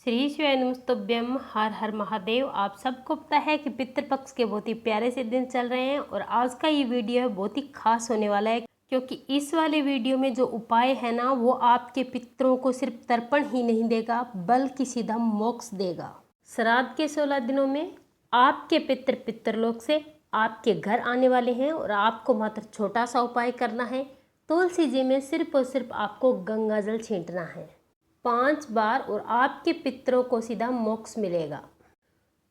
श्री शिवाय नमस्तुभ्यम। हर हर महादेव। आप सबको पता है कि पितृपक्ष के बहुत ही प्यारे से दिन चल रहे हैं और आज का ये वीडियो है बहुत ही खास होने वाला है, क्योंकि इस वाले वीडियो में जो उपाय है ना, वो आपके पितरों को सिर्फ तर्पण ही नहीं देगा बल्कि सीधा मोक्ष देगा। श्राद्ध के 16 दिनों में आपके पितृलोक से आपके घर आने वाले हैं और आपको मात्र छोटा सा उपाय करना है। तुलसी जी में सिर्फ और सिर्फ आपको गंगा जल छींटना है 5 बार और आपके पितरों को सीधा मोक्ष मिलेगा।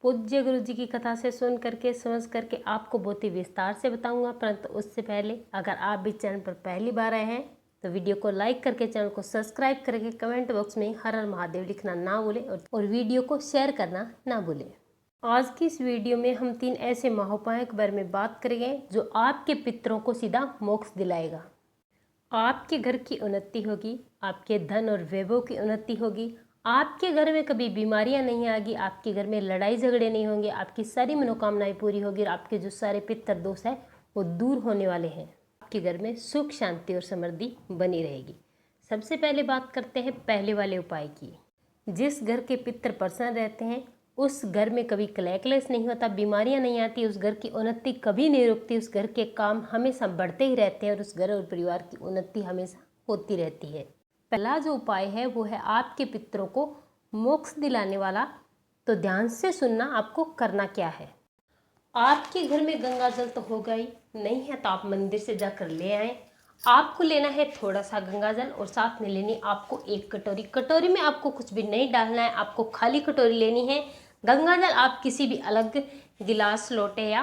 पूज्य गुरु जी की कथा से सुन करके समझ करके आपको बहुत ही विस्तार से बताऊंगा, परंतु उससे पहले अगर आप भी चैनल पर पहली बार आए हैं तो वीडियो को लाइक करके चैनल को सब्सक्राइब करके कमेंट बॉक्स में हर हर महादेव लिखना ना भूलें और वीडियो को शेयर करना ना भूलें। आज की इस वीडियो में हम 3 ऐसे महाउपायों के बारे में बात करेंगे जो आपके पितरों को सीधा मोक्ष दिलाएगा। आपके घर की उन्नति होगी, आपके धन और वैभव की उन्नति होगी, आपके घर में कभी बीमारियां नहीं आएगी, आपके घर में लड़ाई झगड़े नहीं होंगे, आपकी सारी मनोकामनाएं पूरी होगी और आपके जो सारे पितर दोष है वो दूर होने वाले हैं। आपके घर में सुख शांति और समृद्धि बनी रहेगी। सबसे पहले बात करते हैं पहले वाले उपाय की। जिस घर के पितर प्रसन्न रहते हैं उस घर में कभी कलह क्लेश नहीं होता, बीमारियां नहीं आती, उस घर की उन्नति कभी नहीं रुकती, उस घर के काम हमेशा बढ़ते ही रहते हैं और उस घर और परिवार की उन्नति हमेशा होती रहती है। पहला जो उपाय है वो है आपके पितरों को मोक्ष दिलाने वाला। तो ध्यान से सुनना, आपको करना क्या है। आपके घर में गंगा जल तो होगा ही, नहीं है तो आप मंदिर से जाकर ले आए। आपको लेना है थोड़ा सा गंगा जल और साथ में लेनी आपको एक कटोरी। कटोरी में आपको कुछ भी नहीं डालना है, आपको खाली कटोरी लेनी है। गंगा जल आप किसी भी अलग गिलास, लोटे या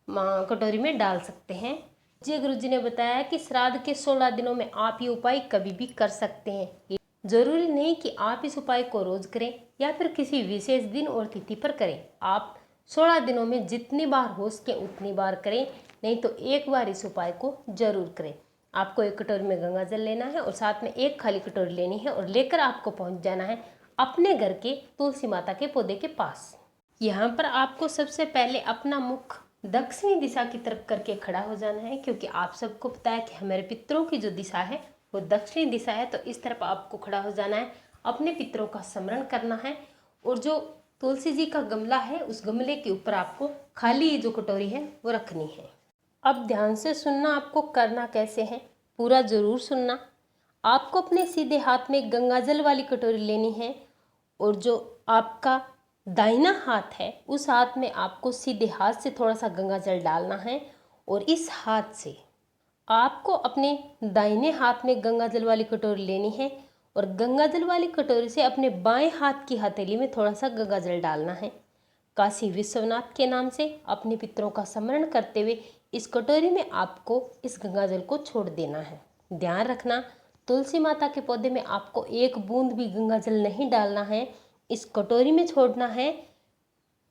कटोरी में डाल सकते हैं। जी गुरु जी ने बताया कि श्राद्ध के 16 दिनों में आप ये उपाय कभी भी कर सकते हैं। जरूरी नहीं कि आप इस उपाय को रोज करें या फिर किसी विशेष दिन और तिथि पर करें। आप 16 दिनों में जितनी बार हो सके उतनी बार करें, नहीं तो एक बार इस उपाय को जरूर करें। आपको एक कटोरी में गंगा जल लेना है और साथ में एक खाली कटोरी लेनी है और लेकर आपको पहुंच जाना है अपने घर के तुलसी माता के पौधे के पास। यहाँ पर आपको सबसे पहले अपना मुख दक्षिणी दिशा की तरफ करके खड़ा हो जाना है, क्योंकि आप सबको पता है कि हमारे पितरों की जो दिशा है वो दक्षिणी दिशा है। तो इस तरफ आपको खड़ा हो जाना है, अपने पितरों का स्मरण करना है और जो तुलसी जी का गमला है उस गमले के ऊपर आपको खाली जो कटोरी है वो रखनी है। अब ध्यान से सुनना, आपको करना कैसे है पूरा जरूर सुनना। आपको अपने सीधे हाथ में गंगा जल वाली कटोरी लेनी है और जो आपका दाहिना हाथ है उस हाथ में आपको सीधे हाथ से थोड़ा सा गंगा जल डालना है और इस हाथ से आपको अपने दाहिने हाथ में गंगा जल वाली कटोरी लेनी है और गंगा जल वाली कटोरी से अपने बाएं हाथ की हथेली में थोड़ा सा गंगा जल डालना है। काशी विश्वनाथ के नाम से अपने पितरों का स्मरण करते हुए इस कटोरी में आपको इस गंगा जल को छोड़ देना है। ध्यान रखना, तुलसी माता के पौधे में आपको एक बूंद भी गंगा जल नहीं डालना है, इस कटोरी में छोड़ना है।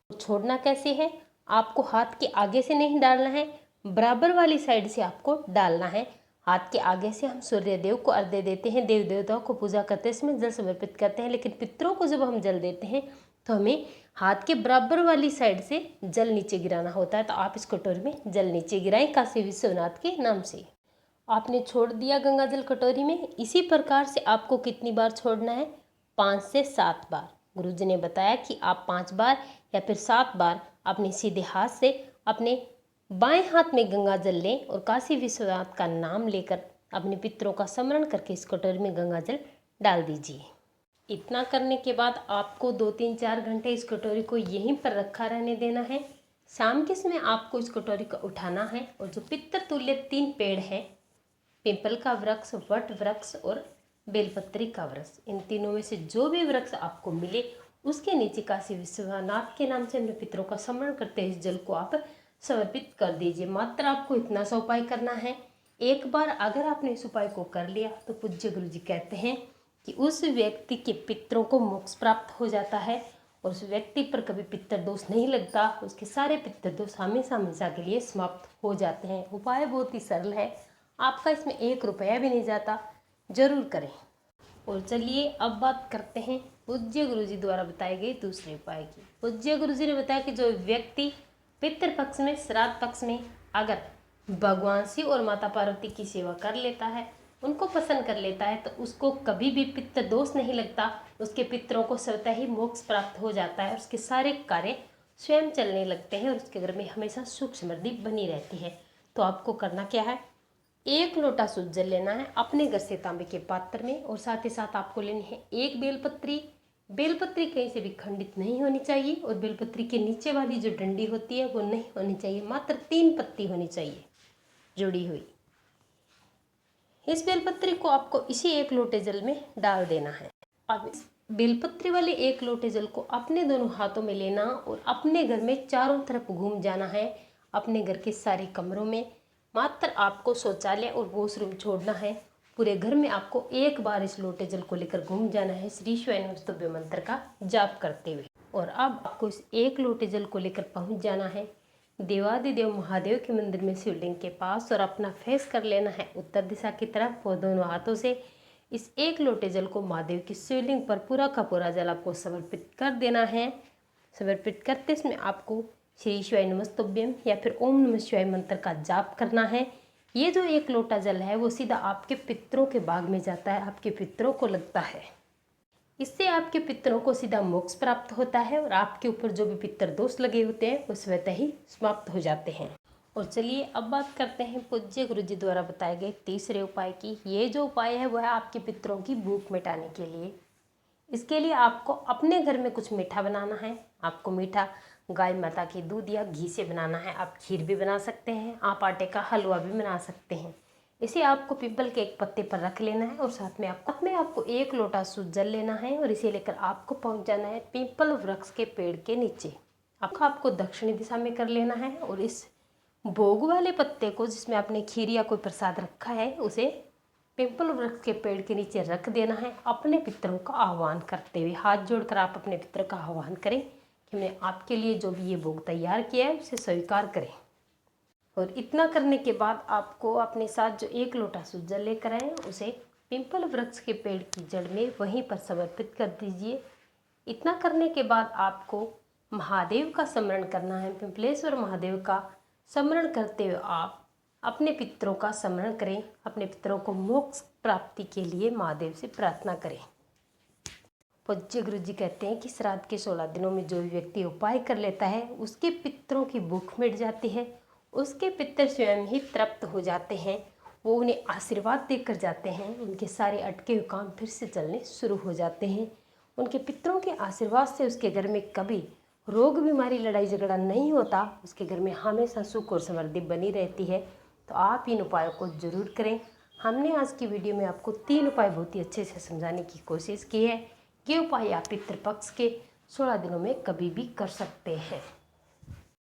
छोड़ना कैसे है, आपको हाथ के आगे से नहीं डालना है, बराबर वाली साइड से आपको डालना है। हाथ के आगे से हम सूर्य देव को अर्घ्य देते हैं, देव देवताओं को पूजा करते हैं, इसमें जल समर्पित करते हैं, लेकिन पितरों को जब हम जल देते हैं तो हमें हाथ के बराबर वाली साइड से जल नीचे गिराना होता है। तो आप इस कटोरी में जल नीचे गिराएं काशी विश्वनाथ के नाम से। आपने छोड़ दिया गंगा जल कटोरी में। इसी प्रकार से आपको कितनी बार छोड़ना है, 5 से 7 बार। गुरुजी ने बताया कि आप 5 बार या फिर 7 बार अपने सीधे हाथ से अपने बाएं हाथ में गंगा जल लें और काशी विश्वनाथ का नाम लेकर अपने पितरों का स्मरण करके इस कटोरी में गंगा जल डाल दीजिए। इतना करने के बाद आपको 2-3-4 घंटे इस कटोरी को यहीं पर रखा रहने देना है। शाम के समय आपको इस कटोरी को उठाना है और जो पितर तुल्य 3 पेड़ हैं, पीपल का वृक्ष, वट वृक्ष और बेलपत्री का वृक्ष, इन तीनों में से जो भी वृक्ष आपको मिले उसके नीचे काशी विश्वनाथ के नाम से अपने पितरों का स्मरण करते हैं इस जल को आप समर्पित कर दीजिए। मात्र आपको इतना सा उपाय करना है। एक बार अगर आपने इस उपाय को कर लिया तो पूज्य गुरु जी कहते हैं कि उस व्यक्ति के पितरों को मोक्ष प्राप्त हो जाता है और उस व्यक्ति पर कभी पितर दोष नहीं लगता, उसके सारे पितर दोष हमेशा हमेशा के लिए समाप्त हो जाते हैं। उपाय बहुत ही सरल है, आपका इसमें 1 रुपया भी नहीं जाता, जरूर करें। और चलिए अब बात करते हैं पूज्य गुरु जी द्वारा बताए गए दूसरे उपाय की। पूज्य गुरु जी ने बताया कि जो व्यक्ति पितृपक्ष में, श्राद्ध पक्ष में अगर भगवान शिव और माता पार्वती की सेवा कर लेता है उनको पसंद कर लेता है तो उसको कभी भी पितृ दोष नहीं लगता, उसके पितरों को स्वतः ही मोक्ष प्राप्त हो जाता है, उसके सारे कार्य स्वयं चलने लगते हैं और उसके घर में हमेशा सुख समृद्धि बनी रहती है। तो आपको करना क्या है, 1 लोटा शुद्ध जल लेना है अपने घर से तांबे के पात्र में, और साथ ही साथ आपको लेनी है 1 बेलपत्री। बेलपत्री कहीं से भी खंडित नहीं होनी चाहिए और बेलपत्री के नीचे वाली जो डंडी होती है वो नहीं होनी चाहिए, मात्र 3 पत्ती होनी चाहिए जुड़ी हुई। इस बेलपत्री को आपको इसी 1 लोटे जल में डाल देना है। अब इस बेलपत्री वाले 1 लोटे जल को अपने दोनों हाथों में लेना और अपने घर में चारों तरफ घूम जाना है, अपने घर के सारे कमरों में। मात्र आपको शौचालय और वॉशरूम छोड़ना है। पूरे घर में आपको एक बार इस लोटे जल को लेकर घूम जाना है श्री शिवाय नमस्तुभ्यं मंत्र का जाप करते हुए। और अब आपको इस 1 लोटे जल को लेकर पहुंच जाना है देवादिदेव महादेव के मंदिर में शिवलिंग के पास, और अपना फेस कर लेना है उत्तर दिशा की तरफ और दोनों हाथों से इस 1 लोटे जल को महादेव की शिवलिंग पर पूरा का पूरा जल आपको समर्पित कर देना है। समर्पित करते इसमें आपको श्री शिवाय नमस्तुभ्यं या फिर ओम नमः शिवाय मंत्र का जाप करना है। ये जो 1 लोटा जल है वो सीधा आपके पितरों के बाग में जाता है, आपके पितरों को लगता है। इससे आपके पितरों को सीधा मोक्ष प्राप्त होता है और आपके ऊपर जो भी पितर दोष लगे होते हैं वो स्वतः ही समाप्त हो जाते हैं। और चलिए अब बात करते हैं पूज्य गुरु जी द्वारा बताए गए तीसरे उपाय की। ये जो उपाय है वह है आपके पितरों की भूख मिटाने के लिए। इसके लिए आपको अपने घर में कुछ मीठा बनाना है। आपको मीठा गाय माता के दूध या घी से बनाना है। आप खीर भी बना सकते हैं, आप आटे का हलवा भी बना सकते हैं। इसे आपको पीपल के एक पत्ते पर रख लेना है और साथ में आपको 1 लोटा शुद्ध जल लेना है और इसे लेकर आपको पहुंच जाना है पीपल वृक्ष के पेड़ के नीचे। आपको दक्षिणी दिशा में कर लेना है और इस भोग वाले पत्ते को, जिसमें आपने खीर या कोई प्रसाद रखा है, उसे पीपल वृक्ष के पेड़ के नीचे रख देना है। अपने पितरों का आह्वान करते हुए हाथ जोड़कर आप अपने पितर का आह्वान करें कि मैं आपके लिए जो भी ये भोग तैयार किया है उसे स्वीकार करें। और इतना करने के बाद आपको अपने साथ जो 1 लोटा शुद्ध जल लेकर आए उसे पीपल वृक्ष के पेड़ की जड़ में वहीं पर समर्पित कर दीजिए। इतना करने के बाद आपको महादेव का स्मरण करना है। पिंपलेश्वर महादेव का स्मरण करते हुए आप अपने पितरों का स्मरण करें, अपने पितरों को मोक्ष प्राप्ति के लिए महादेव से प्रार्थना करें। पूज्य गुरु जी कहते हैं कि श्राद्ध के 16 दिनों में जो व्यक्ति उपाय कर लेता है उसके पितरों की भूख मिट जाती है, उसके पितर स्वयं ही तृप्त हो जाते हैं, वो उन्हें आशीर्वाद देकर जाते हैं, उनके सारे अटके हुए काम फिर से चलने शुरू हो जाते हैं। उनके पितरों के आशीर्वाद से उसके घर में कभी रोग बीमारी लड़ाई झगड़ा नहीं होता, उसके घर में हमेशा सुख और समृद्धि बनी रहती है। तो आप इन उपायों को जरूर करें। हमने आज की वीडियो में आपको 3 उपाय बहुत ही अच्छे से समझाने की कोशिश की है। ये उपाय आप पितृपक्ष के 16 दिनों में कभी भी कर सकते हैं।